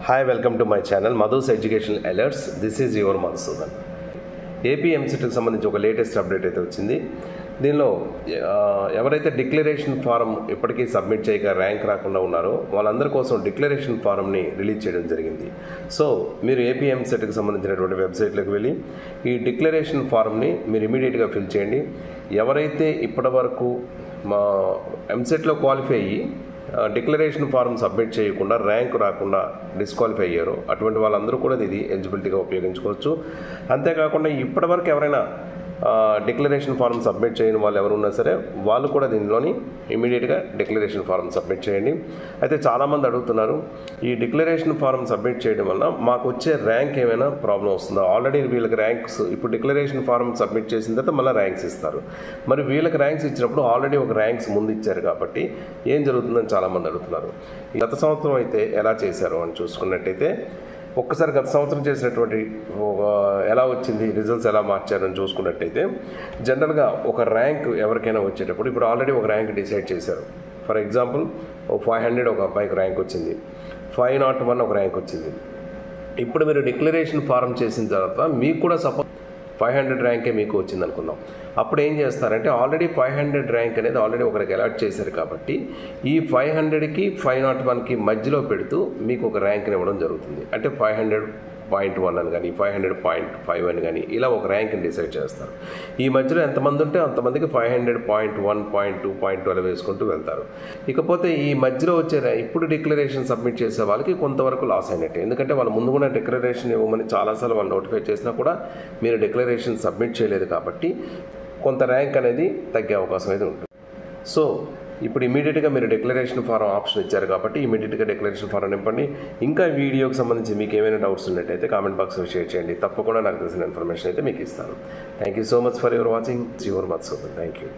Hi, welcome to my channel Madhu's Educational Alerts. This is your Madhusudan. AP ఎంసెట్కి సంబంధించి ఒక latest update అయితే వచ్చింది. దీనిలో ఎవరైతే డిక్లరేషన్ ఫారం ఇప్పటికీ సబ్మిట్ చేయక ర్యాంక్ రాకుండా ఉన్నారో వాళ్ళందరి కోసం డిక్లరేషన్ ఫారంని రిలీజ్ చేయడం జరిగింది. సో మీరు ఏపీ ఎంసెట్కి సంబంధించినటువంటి వెబ్సైట్లోకి వెళ్ళి ఈ డిక్లరేషన్ ఫారంని మీరు ఇమీడియట్గా ఫిల్ చేయండి. ఎవరైతే ఇప్పటివరకు మా ఎంసెట్లో క్వాలిఫై అయ్యి డిక్లరేషన్ ఫారం సబ్మిట్ చేయకుండా ర్యాంక్ రాకుండా డిస్క్వాలిఫై అయ్యారు అటువంటి వాళ్ళందరూ కూడా ఇది ఎలిజిబిలిటీగా ఉపయోగించుకోవచ్చు. అంతేకాకుండా ఇప్పటివరకు ఎవరైనా డిక్లరేషన్ ఫారం సబ్మిట్ చేయని వాళ్ళు ఎవరు ఉన్నా సరే వాళ్ళు కూడా దీనిలోని ఇమీడియట్గా డిక్లరేషన్ ఫారం సబ్మిట్ చేయండి. అయితే చాలామంది అడుగుతున్నారు, ఈ డిక్లరేషన్ ఫారం సబ్మిట్ చేయడం వల్ల మాకు వచ్చే ర్యాంక్ ఏమైనా ప్రాబ్లం వస్తుందా? ఆల్రెడీ వీళ్ళకి ర్యాంక్స్ ఇప్పుడు డిక్లరేషన్ ఫారం సబ్మిట్ చేసిన తర్వాత మళ్ళీ ర్యాంక్స్ ఇస్తారు. మరి వీళ్ళకి ర్యాంక్స్ ఇచ్చినప్పుడు ఆల్రెడీ ఒక ర్యాంక్స్ ముందు ఇచ్చారు కాబట్టి ఏం జరుగుతుందని చాలామంది అడుగుతున్నారు. గత సంవత్సరం అయితే ఎలా చేశారు అని చూసుకున్నట్టయితే ఒక్కసారి గత సంవత్సరం చేసినటువంటి ఎలా వచ్చింది, రిజల్ట్స్ ఎలా మార్చారని చూసుకున్నట్టయితే జనరల్గా ఒక ర్యాంక్ ఎవరికైనా వచ్చేటప్పుడు ఇప్పుడు ఆల్రెడీ ఒక ర్యాంక్ డిసైడ్ చేశారు. ఫర్ ఎగ్జాంపుల్ 500 ఒక అబ్బాయికి ర్యాంక్ వచ్చింది, 501 ఒక ర్యాంక్ వచ్చింది. ఇప్పుడు మీరు డిక్లరేషన్ ఫారం చేసిన తర్వాత మీకు కూడా సపోజ్ 500 ర్యాంకే మీకు వచ్చింది అనుకుందాం. అప్పుడు ఏం చేస్తారంటే ఆల్రెడీ 500 ర్యాంక్ అనేది ఆల్రెడీ ఒకరికి అలాట్ చేశారు కాబట్టి ఈ 500కి 501కి మధ్యలో పెడుతూ మీకు ఒక ర్యాంక్ని ఇవ్వడం జరుగుతుంది. అంటే 500.1 అని కానీ 500.5 అని కానీ ఇలా ఒక ర్యాంక్ని డిసైడ్ చేస్తారు. ఈ మధ్యలో ఎంతమంది ఉంటే అంతమందికి 500.1, 0.2, 0.12 వేసుకుంటూ వెళ్తారు. ఇకపోతే ఈ మధ్యలో వచ్చే ఇప్పుడు డిక్లరేషన్ సబ్మిట్ చేసే వాళ్ళకి కొంతవరకు లాస్ అయినట్టే. ఎందుకంటే వాళ్ళు ముందు కూడా డిక్లరేషన్ ఇవ్వమని చాలాసార్లు వాళ్ళు నోటిఫై చేసినా కూడా మీరు డిక్లరేషన్ సబ్మిట్ చేయలేదు కాబట్టి కొంత ర్యాంక్ అనేది తగ్గే అవకాశం అయితే ఉంటుంది. సో ఇప్పుడు ఇమీడియట్గా మీరు డిక్లరేషన్ ఫారం ఆప్షన్ ఇచ్చారు కాబట్టి ఇమీడియట్గా డిక్లరేషన్ ఫారం నింపండి. ఇంకా వీడియోకి సంబంధించి మీకు ఏమైనా డౌట్స్ ఉన్నట్టయితే కామెంట్ బాక్స్లో షేర్ చేయండి. తప్పకుండా నాకు తెలిసిన ఇన్ఫర్మేషన్ అయితే మీకు ఇస్తాను. Thank you so much for your watching. Your Madhusudan. Thank you.